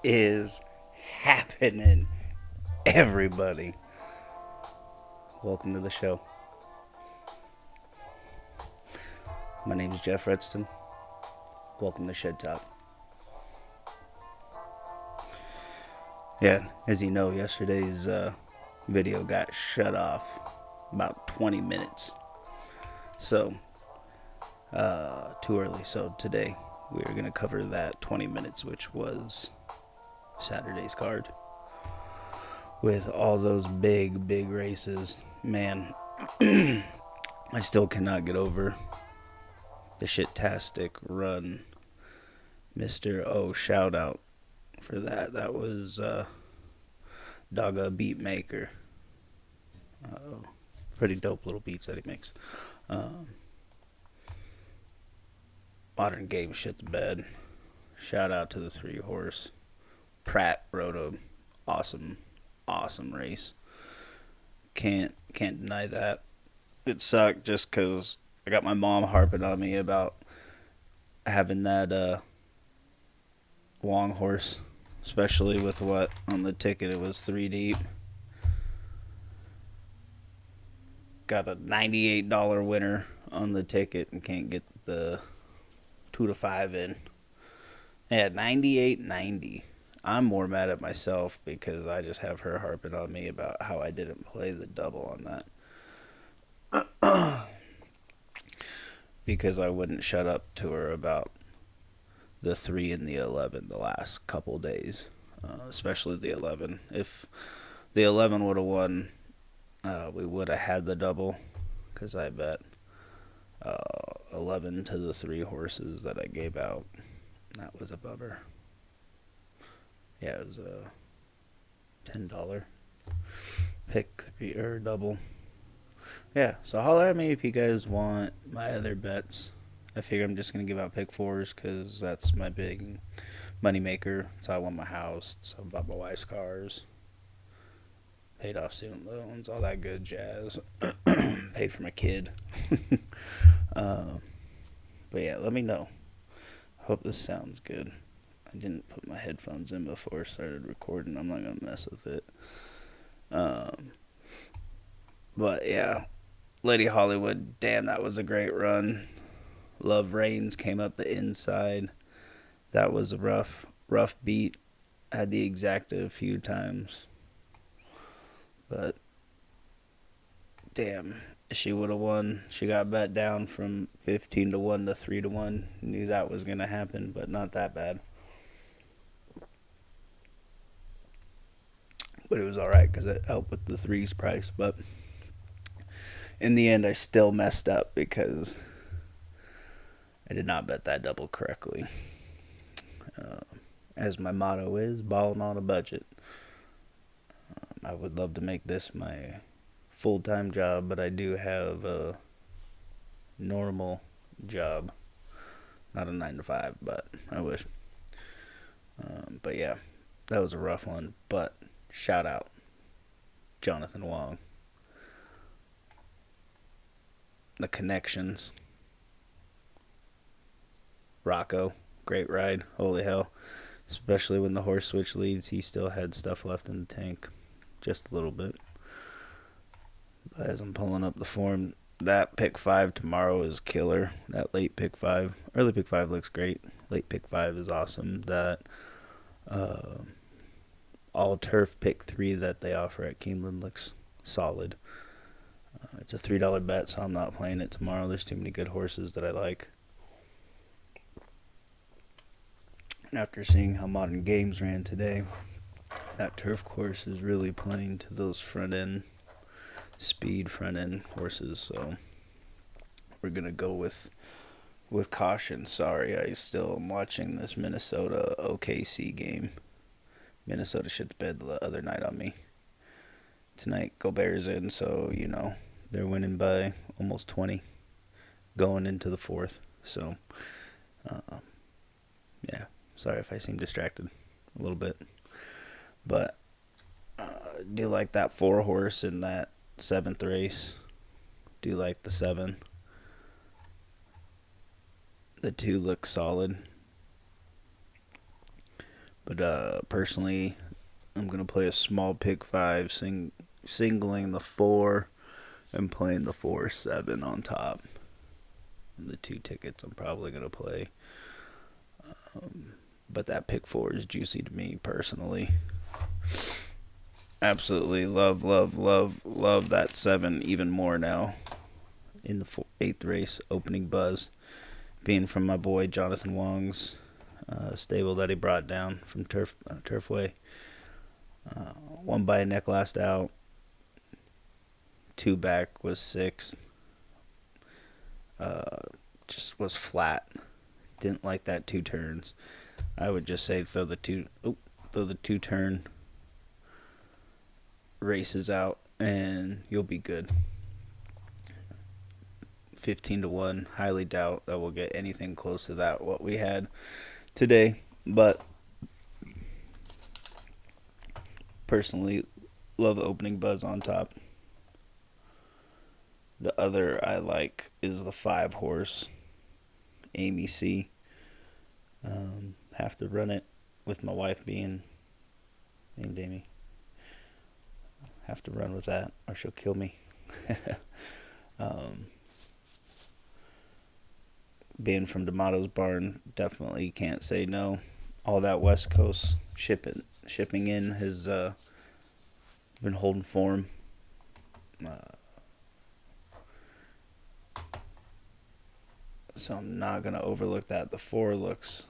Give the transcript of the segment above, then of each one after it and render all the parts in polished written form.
is happening, everybody? Welcome to the show. My name is Jeff Redston. Welcome to ShedTalk. Yeah, as you know, yesterday's video got shut off about 20 minutes. So, too early. So today we are going to cover that 20 minutes, which was Saturday's card. With all those big races, man, I still cannot get over the shit-tastic run. Mr. O, shout out for that. That was Dogga Beat Maker. Pretty dope little beats that he makes. Modern game shit the bed. Shout out to the 3-horse. Pratt rode a awesome race. Can't deny that. It sucked just because I got my mom harping on me about having that long horse, especially with what on the ticket it was 3 deep. Got a $98 winner on the ticket and can't get the 2 to 5 in. Yeah, 98.90. I'm more mad at myself because I just have her harping on me about how I didn't play the double on that. Because I wouldn't shut up to her about the 3 and the 11 the last couple days. Especially the 11. If the 11 would have won, we would have had the double. Because I bet 11 to the 3 horses that I gave out. That was a bummer. Yeah, it was a $10 pick 3 or double. Yeah, so holler at me if you guys want my other bets. I figure I'm just going to give out pick 4s because that's my big money maker. So I won my house, so I bought my wife's cars, paid off student loans, all that good jazz. Paid for my kid. But yeah, let me know. Hope this sounds good. I didn't put my headphones in before I started recording. I'm not going to mess with it. But yeah, Lady Hollywood, damn, that was a great run. Love Reigns came up the inside. That was a rough beat. Had the exacta a few times. But damn, she would have won. She got bet down from 15 to 1 to 3 to 1. Knew that was going to happen, but not that bad. But it was alright because it helped with the 3's price. But in the end, I still messed up because I did not bet that double correctly. As my motto is, balling on a budget. I would love to make this my full-time job, but I do have a normal job. Not a 9 to 5, but I wish. But yeah, that was a rough one. But shout out Jonathan Wong. The connections. Rocco, great ride. Holy hell. Especially when the horse switch leads, he still had stuff left in the tank. Just a little bit. But as I'm pulling up the form, that pick 5 tomorrow is killer. That late pick 5. Early pick 5 looks great. Late pick 5 is awesome. That all turf pick 3 that they offer at Keeneland looks solid. It's a $3 bet, so I'm not playing it tomorrow. There's too many good horses that I like. After seeing how Modern Games ran today, that turf course is really playing to those front-end speed front-end horses, so we're going to go with caution. Sorry, I still am watching this Minnesota OKC game. Minnesota shit the bed the other night on me. Tonight, go Bears in, so, you know, they're winning by almost 20 going into the 4th, so, yeah. Sorry if I seem distracted a little bit. But do like that 4 horse in that 7th race. Do like the 7. The 2 looks solid. But personally, I'm gonna play a small pick five, singling the 4 and playing the 4-7 on top. And the 2 tickets I'm probably gonna play. But that pick 4 is juicy to me personally. Absolutely love that 7 even more now in the 8th race opening buzz, being from my boy Jonathan Wong's stable that he brought down from Turfway. Won by a neck last out. 2 back was 6th. Just was flat. Didn't like that 2 turns. I would just say throw the 2 turn races out and you'll be good. 15-1. Highly doubt that we'll get anything close to that what we had today, but personally love opening buzz on top. The other I like is the 5 horse Amy C. Have to run it with my wife being named Amy. Have to run with that or she'll kill me. Being from D'Amato's barn, definitely can't say no. All that West Coast shipping in has been holding form. So I'm not going to overlook that. The 4 looks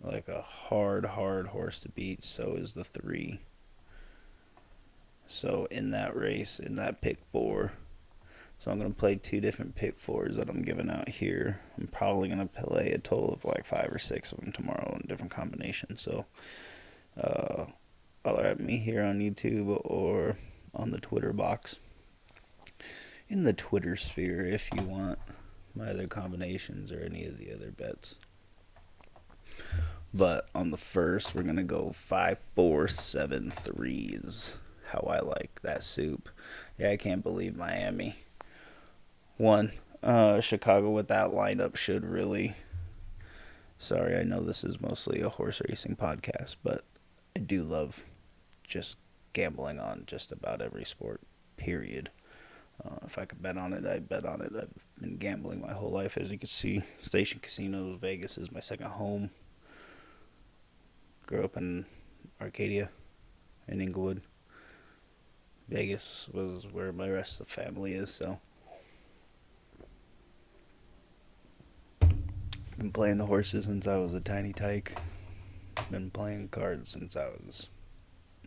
like a hard horse to beat. So is the 3. So in that race, in that pick 4, so I'm going to play 2 different pick 4s that I'm giving out here. I'm probably going to play a total of like 5 or 6 of them tomorrow in different combinations. So holler at me here on YouTube or on the Twitter box. In the Twitter sphere if you want my other combinations or any of the other bets. But on the first, we're going to go 5, 4, 7, 3s. How I like that soup. Yeah, I can't believe Miami won. Chicago with that lineup should really... Sorry, I know this is mostly a horse racing podcast, but I do love just gambling on just about every sport, period. If I could bet on it, I'd bet on it. I've been gambling my whole life, as you can see. Station Casinos, Vegas is my second home. Grew up in Arcadia, in Inglewood. Vegas was where my rest of the family is, so. Been playing the horses since I was a tiny tyke. Been playing cards since I was...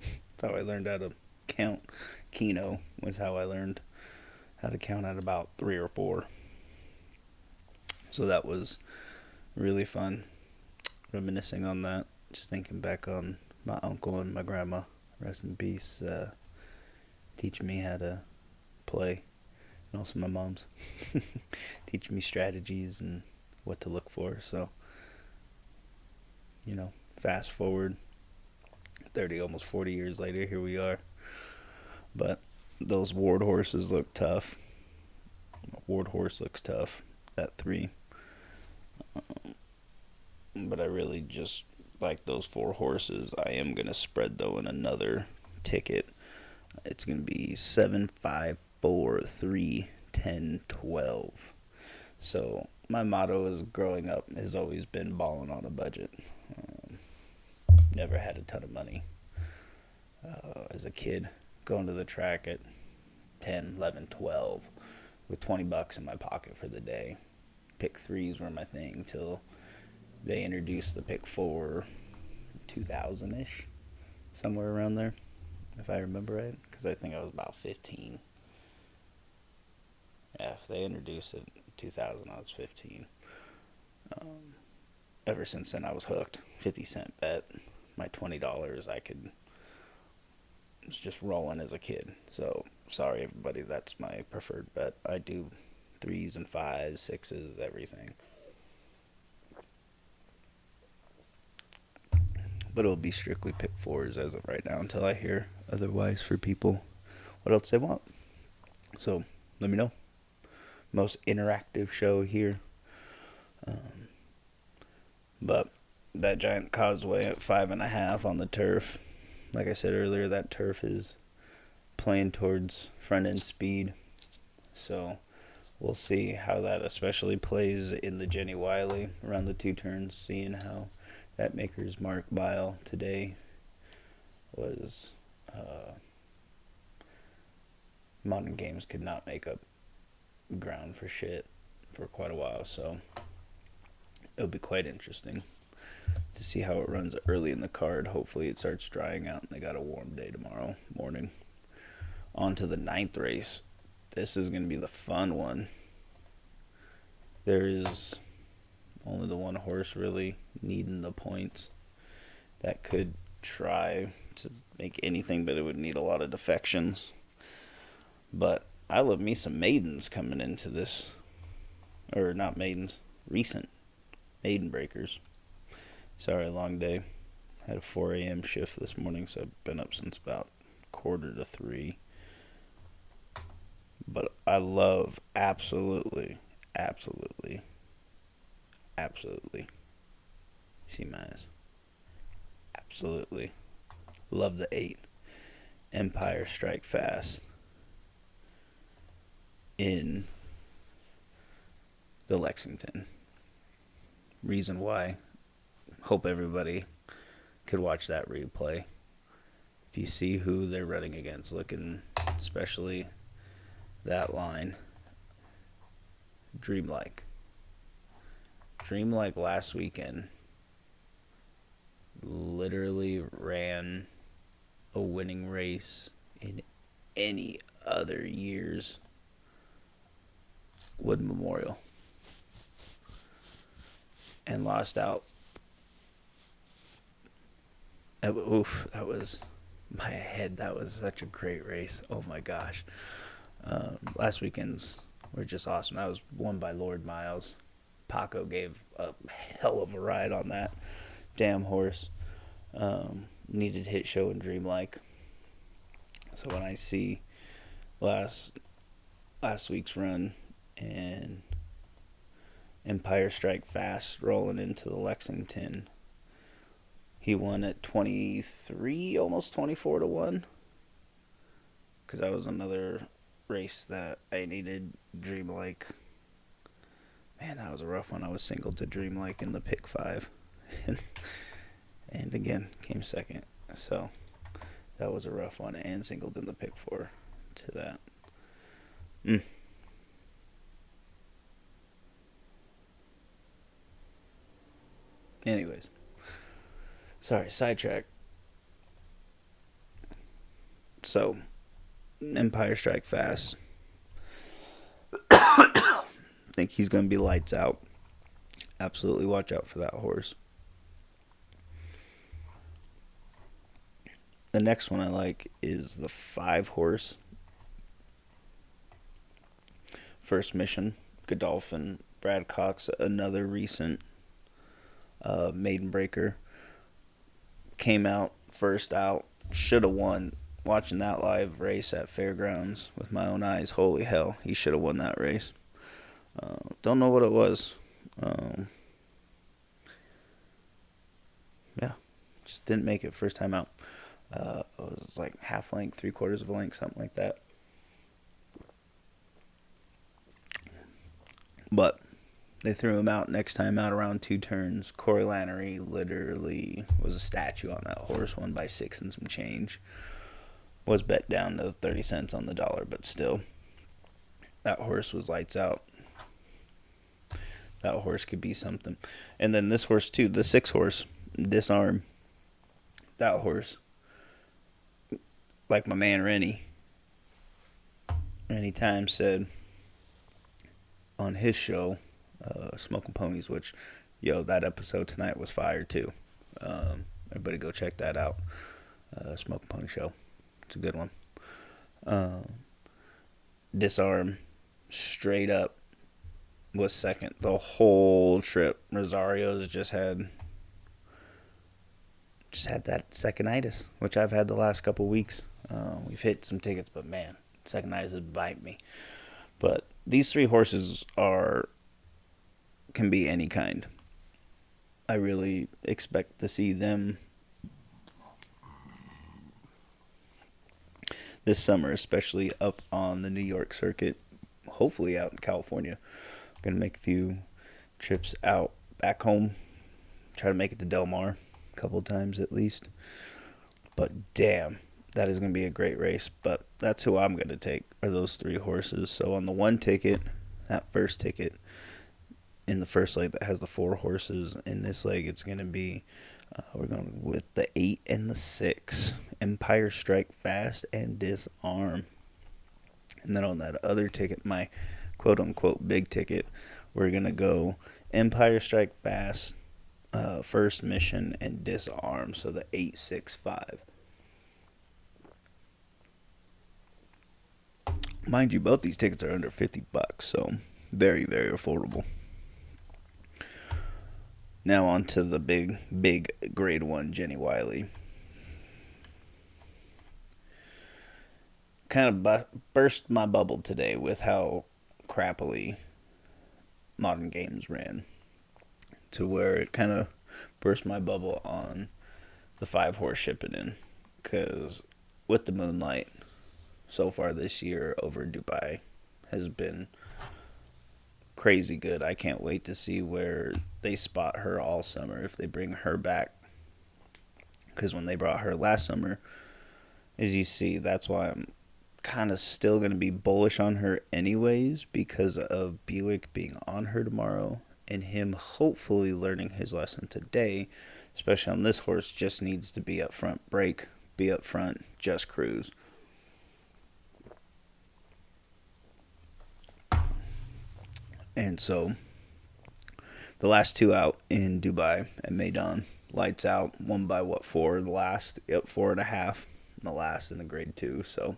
That's how I learned how to count. Keno was how I learned how to count at about 3 or 4. So that was really fun. Reminiscing on that. Just thinking back on my uncle and my grandma. Rest in peace. Teaching me how to play. And also my mom's. Teaching me strategies and what to look for. So, fast forward 30, almost 40 years later, here we are. But those Ward horses look tough. Ward horse looks tough at 3. But I really just like those 4 horses. I am going to spread, though, in another ticket. It's going to be 7, 5, 4, 3, 10, 12. So my motto is growing up has always been balling on a budget. Never had a ton of money. As a kid, going to the track at 10, 11, 12 with $20 in my pocket for the day. Pick 3s were my thing till they introduced the pick 4, 2000-ish, somewhere around there, if I remember right, because I think I was about 15. Yeah, if they introduced it in 2000, I was 15. Ever since then, I was hooked. 50-cent bet. My $20, was just rolling as a kid. So, sorry, everybody, that's my preferred bet. I do 3s and 5s, 6s, everything. But it'll be strictly pick 4s as of right now until I hear otherwise for people what else they want. So, let me know. Most interactive show here. But that giant Causeway at 5.5 on the turf. Like I said earlier, that turf is playing towards front end speed. So we'll see how that especially plays in the Jenny Whiley around the 2 turns, seeing how that maker's mark mile today was modern games could not make up ground for shit for quite a while, so it'll be quite interesting to see how it runs early in the card. Hopefully it starts drying out and they got a warm day tomorrow morning. On to the 9th race. This is going to be the fun one. There is only the one horse really needing the points that could try to make anything, but it would need a lot of defections. But I love me some maidens coming into this. Or not maidens, recent maiden breakers. Sorry, long day. Had a 4 a.m. shift this morning, so I've been up since about 2:45. But I love absolutely. See my eyes. Absolutely. Love the 8. Empire Strike Fast. In the Lexington. Reason why. Hope everybody could watch that replay. If you see who they're running against, looking especially that line. Dreamlike last weekend literally ran a winning race in any other year's Wood Memorial and lost out. That was my head. That was such a great race. Oh my gosh. Last weekend's were just awesome. That was won by Lord Miles. Paco gave a hell of a ride on that damn horse. Needed hit show and Dreamlike. So when I see last week's run and Empire Strike Fast rolling into the Lexington, he won at 23, almost 24 to 1. Because that was another race that I needed Dreamlike. Man, that was a rough one. I was single to Dreamlike in the pick 5. And again, came second. So that was a rough one. And singled in the pick 4 to that. Anyways. Sorry, sidetrack. So, Empire Strike Fast. I think he's going to be lights out. Absolutely watch out for that horse. The next one I like is the 5 horse. First Mission, Godolphin, Brad Cox, another recent maiden breaker. Came out first out, should have won. Watching that live race at Fairgrounds with my own eyes, holy hell, he should have won that race. Don't know what it was. Just didn't make it first time out. It was like half length, 3/4 of a length, something like that. But they threw him out next time out around 2 turns. Corey Lannery literally was a statue on that horse, won by 6 and some change. Was bet down to 30 cents on the dollar, but still, that horse was lights out. That horse could be something. And then this horse too, the 6 horse, Disarm. That horse, like my man Rennie Time said on his show, Smoking Ponies, which, that episode tonight was fire too. Everybody go check that out. Smoking Pony Show. It's a good one. Disarm, straight up, was second the whole trip. Rosario's just had that second-itis, which I've had the last couple weeks. We've hit some tickets, but man, second-itis has bite me. But these 3 horses can be any kind. I really expect to see them this summer, especially up on the New York circuit, hopefully out in California. Gonna make a few trips out back home, try to make it to Del Mar a couple times at least. But damn, that is gonna be a great race. But that's who I'm gonna take, are those three horses. So on the one ticket, that first ticket in the first leg that has the four horses, in this leg it's gonna be we're going with the 8 and the 6. Empire Strike Fast and Disarm. And then on that other ticket, my quote unquote big ticket, we're going to go Empire Strike Fast, First Mission, and Disarm. So the 8-6-5. Mind you, both these tickets are under $50, so very, very affordable. Now on to the big grade 1 Jenny Whiley. Kind of burst my bubble today with how crappily Modern Games ran, to where it kind of burst my bubble on the 5-horse shipping in. Because with the Moonlight so far this year over in Dubai has been crazy good. I can't wait to see where they spot her all summer if they bring her back. Because when they brought her last summer, as you see, that's why I'm kind of still going to be bullish on her anyways, because of Buick being on her tomorrow and him hopefully learning his lesson today, especially on this horse. Just needs to be up front, brake, be up front, just cruise. And so the last two out in Dubai at Maidan, lights out, won by 4? The last, 4.5. The last in the grade 2. So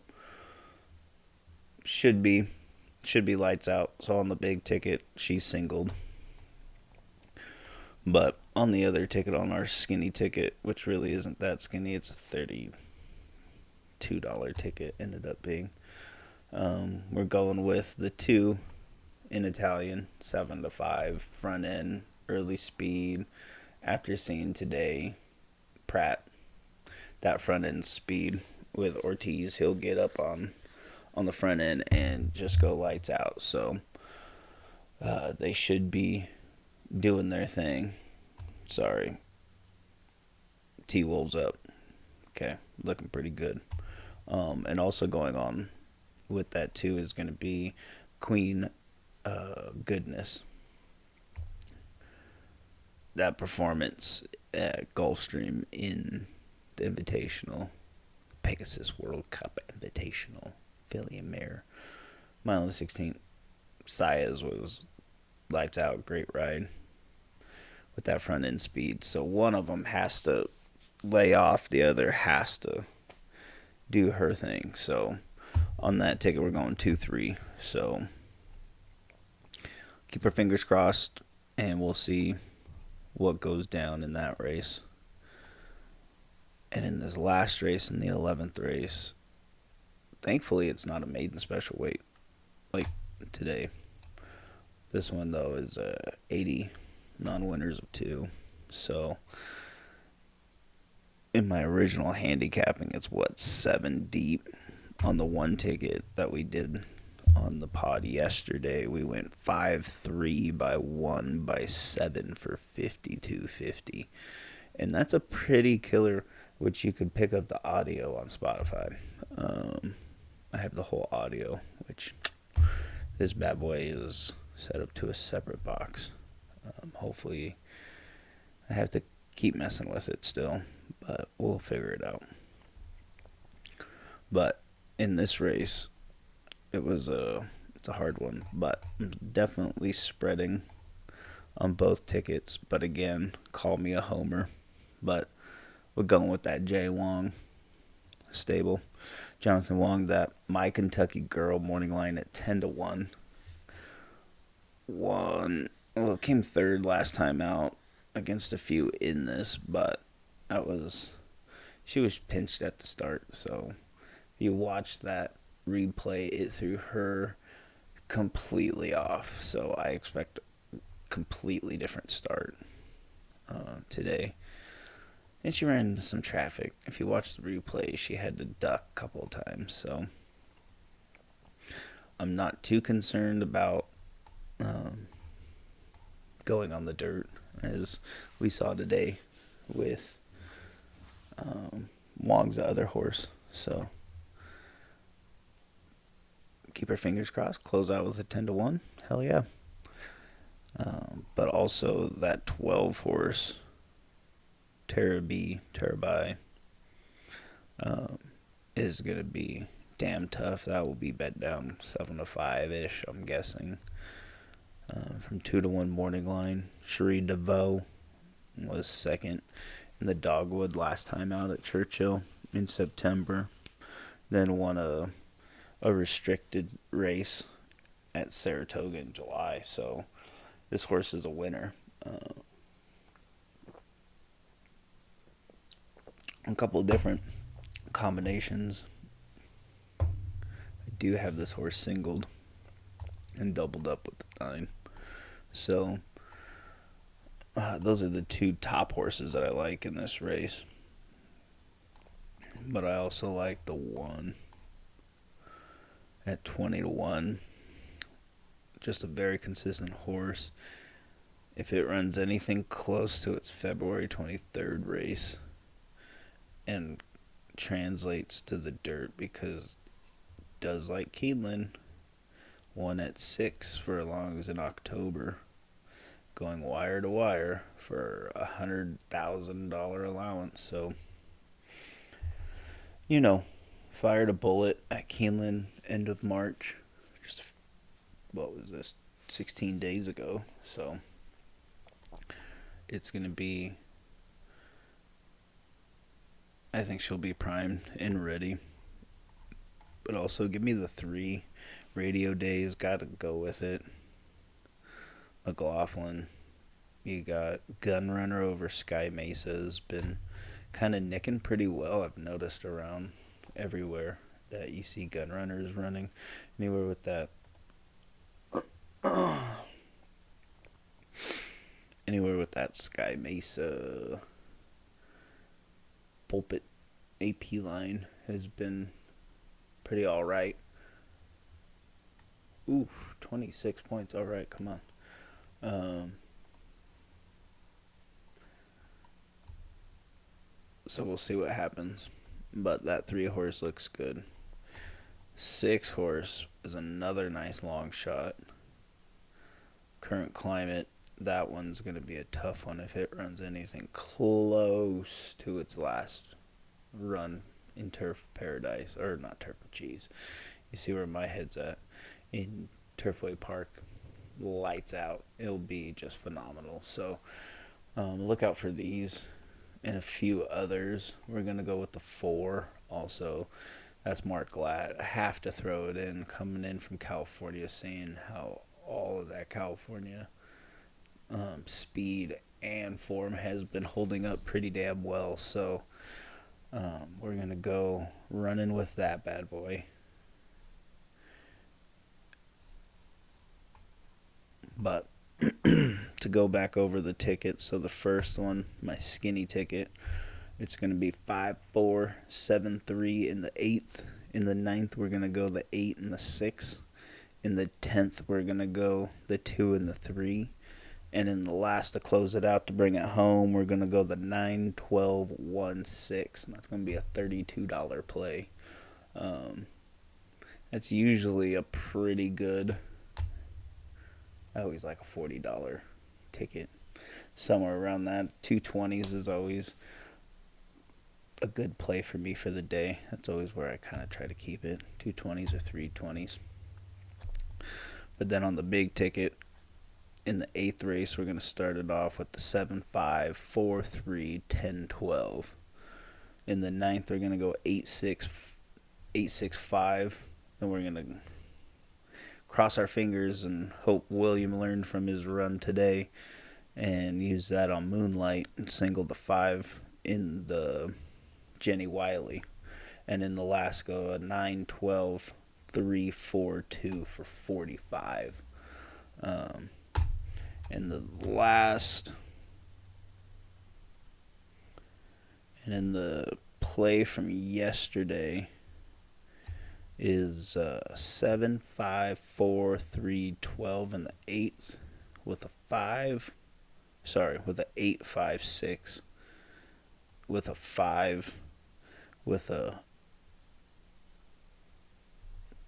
should be lights out. So on the big ticket, she's singled. But on the other ticket, on our skinny ticket, which really isn't that skinny, it's a $32 ticket, ended up being. We're going with the 2 in Italian, 7-5, front end, early speed. After seeing today, Pratt, that front end speed with Ortiz, he'll get up on the front end and just go lights out. So they should be doing their thing. Sorry. T-Wolves up. Okay, looking pretty good. And also going on with that too is going to be Queen Goodness. That performance at Gulfstream in the Invitational, Pegasus World Cup Invitational, Philly and Mare, mile and 16. Saez was lights out, great ride with that front end speed. So one of them has to lay off, the other has to do her thing. So on that ticket, we're going 2-3. So keep our fingers crossed, and we'll see what goes down in that race. And in this last race, in the 11th race, thankfully it's not a maiden special weight like today. This one, though, is 80 non-winners of 2. So in my original handicapping, it's 7 deep. On the one ticket that we did on the pod yesterday, we went 5-3 by 1 by 7 for 52.50, and that's a pretty killer, which you could pick up the audio on Spotify. I have the whole audio, which this bad boy is set up to a separate box. Hopefully I have to keep messing with it still, but we'll figure it out. But in this race, it's a hard one, but I'm definitely spreading on both tickets. But again, call me a homer, but we're going with that Jay Wong stable. Jonathan Wong, that My Kentucky Girl morning line at 10-1. Came third last time out against a few in this, but she was pinched at the start. So if you watch that replay, it threw her completely off. So I expect a completely different start. today. And she ran into some traffic. If you watch the replay, she had to duck a couple of times. So I'm not too concerned about going on the dirt, as we saw today with Wong's other horse. So keep our fingers crossed. Close out with a 10-1. Hell yeah. But also that 12 horse Terabai is going to be damn tough. That will be bet down 7-5 ish, I'm guessing. From 2-1 morning line. Cherie DeVoe was second in the Dogwood last time out at Churchill in September. Then won a restricted race at Saratoga in July. So this horse is a winner. A couple of different combinations. I do have this horse singled and doubled up with the 9. So those are the two top horses that I like in this race. But I also like the 1 at 20-1. Just a very consistent horse. If it runs anything close to its February 23rd race and translates to the dirt, because it does like Keeneland, 1 at 6 for as long as in October, going wire to wire for $100,000 allowance. So, fired a bullet at Keeneland end of March. Just, what was this, 16 days ago. So it's going to be, I think she'll be primed and ready. But also give me the 3. Radio Days, got to go with it. McLaughlin. You got Gunrunner over Sky Mesa has been kind of nicking pretty well. I've noticed around everywhere that you see Gunrunners running. Anywhere with that. Anywhere with that Sky Mesa pulpit AP line has been pretty alright. Ooh, 26 points. Alright, come on. So we'll see what happens. But that 3 horse looks good. 6 horse is another nice long shot. Current climate, that one's going to be a tough one if it runs anything close to its last run in Turf Paradise. Or not Turf, jeez. You see where my head's at. In Turfway Park, lights out. It'll be just phenomenal. So look out for these and a few others. We're going to go with the 4 also. That's Mark Glatt. I have to throw it in, coming in from California, seeing how all of that California speed and form has been holding up pretty damn well. So we're going to go running with that bad boy. But to go back over the tickets, so the first one, my skinny ticket, it's going to be 5, 4, 7, 3 in the 8th. In the 9th, we're going to go the 8 and the 6. In the 10th, we're going to go the 2 and the 3. And in the last, to close it out, to bring it home, we're going to go the 9, 12, 1, 6. And that's going to be a $32 play. That's usually a pretty good, I always like a $40 ticket. Somewhere around that. 220s is always a good play for me for the day. That's always where I kind of try to keep it. 220s or 320s. But then on the big ticket, in the 8th race, we're going to start it off with the 7, 5, 4, 3, 10, 12. In the 9th, we're going to go 8, 6, 8, 6, 5. Then we're going to cross our fingers and hope William learned from his run today and use that on Moonlight and single the 5 in the Jenny Whiley. And in the last, go a 9, 12, 3, 4, 2 for 45. And the last And in the play from yesterday is 7, 5, 4, 3, 12 in the 8th with a 5. Sorry, with a 8, 5, 6. With a 5. With a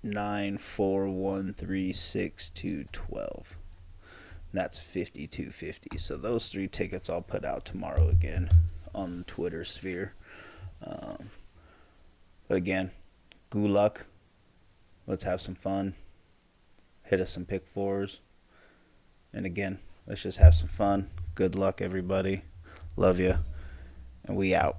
9, 4, 1, 3, 6, 2, 12. And that's 52.50. So those 3 tickets I'll put out tomorrow again on the Twitter sphere. But again, good luck. Let's have some fun. Hit us some pick fours. And again, let's just have some fun. Good luck, everybody. Love you. And we out.